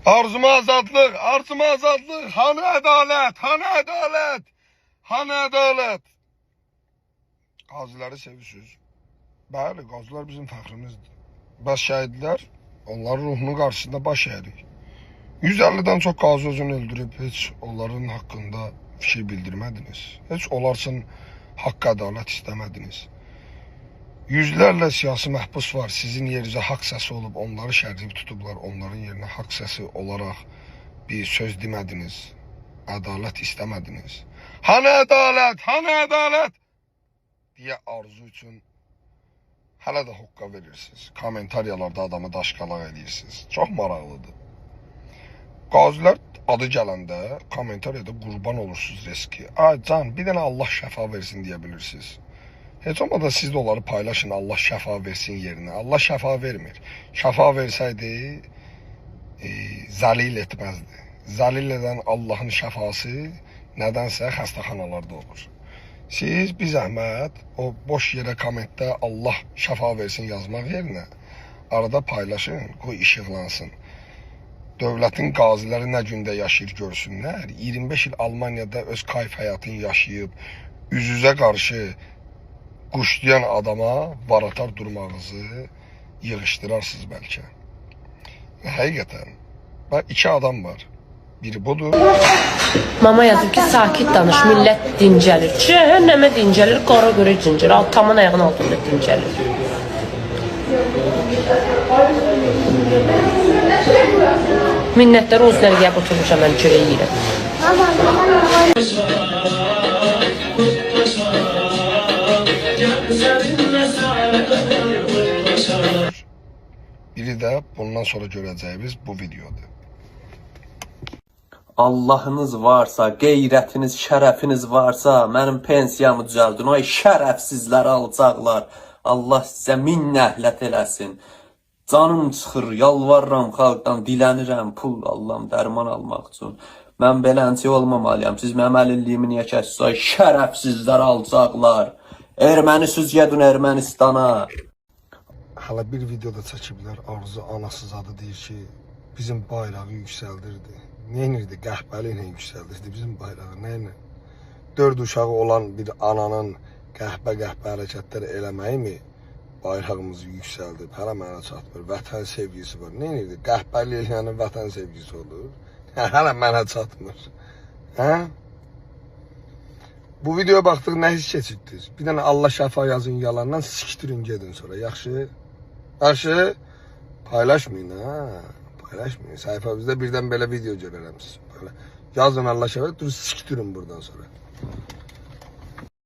Arzuma azadlıq, arzuma azadlıq. Hani ədalət, hani ədalət, hani ədalət. Qaziləri sevirsiniz. Bəli, qazilər bizim fəxrimizdir. Bəs şəhidlər, onların ruhunun qarşısında baş əyirik. 150-dən çox qazi özünü öldürüb, heç onların haqqında fikir bildirmədiniz. Heç onlar üçün haqq ədalət istəmədiniz. Yüzlərlə siyasi məhbus var, sizin yerinizə haqq səsi olub, onları şərcib tutublar, onların yerinə haqq səsi olaraq bir söz demədiniz, ədalət istəmədiniz. Hani ədalət, hani ədalət deyə arzu üçün hələ də hoqqa verirsiniz. Komentariyalarda adamı daşqalaq edirsiniz. Çox maraqlıdır. Qazilər adı gələndə komentariyada qurban olursunuz riski. Ay can, bir dənə Allah şəfa versin deyə bilirsiniz. Heç olmadan siz də onları paylaşın, Allah şəfa versin yerinə. Allah şəfa vermir. Şəfa versəydi, zəlil etməzdi. Zəlil edən Allahın şəfası nədənsə xəstəxanalarda olur. Siz bir zəhmət o boş yerə kommentdə Allah şəfa versin yazmaq yerinə arada paylaşın, qoy işıqlansın. Dövlətin qaziləri nə gündə yaşayır görsünlər. 25 il Almaniyada öz kayf həyatını yaşayıb, üz-üzə qarşı quşlayan adama varatar durmağınızı yığışdırarsınız bəlkə. Həqiqətən, iki adam var. Biri budur. Mama yazır ki, sakit danış, millət dincəlir. Cəhənnəmə dincəlir, qara görə dincəlir. Tamın ayağının altında dincəlir. Minnətlər olsun, gəlib oturmuşam, mən çörək yeyirəm. Biri də bundan sonra görəcəyimiz bu videodur. Allahınız varsa, qeyrətiniz, şərəfiniz varsa, mənim pensiyamı düzəldin. Ay şərəfsizləri alacaqlar. Allah sizə min nəhlət eləsin. Canım çıxır, yalvarıram xalqdan, dilənirəm pul Allahım dərman almaq üçün. Mən belənçi olmamalıyam. Siz mənim əlilliyimi niyə kəsirsiniz? Ay şərəfsizləri alacaqlar. Ermənisiz gedin Ermənistana. Hələ bir videoda çəkiblər, Arzu anasız adı deyir ki, bizim bayrağı yüksəldirdi. Neynirdi? Qəhbəli ilə yüksəldirdi bizim bayrağı. Neylə? 4 uşağı olan bir ananın qəhbə-qəhbə hərəkətlər eləməyi mi bayrağımızı yüksəldib? Hələ mənə çatmır. Vətən sevgisi var. Neynirdi? Qəhbəli eləyənin vətən sevgisi olur. Hələ mənə çatmır. Hə? Bu videoya baxdıq, nə hiss keçirdiniz? Bir dənə Allah şəfa yazın yalandan, siktirin gedin sonra. Yaxşı? Yaxşı? Paylaşmayın, ha? Paylaşmayın. Sayfamızda birdən belə video görərəm siz. Böyle yazın Allah şəfa, dur siktirin buradan sonra.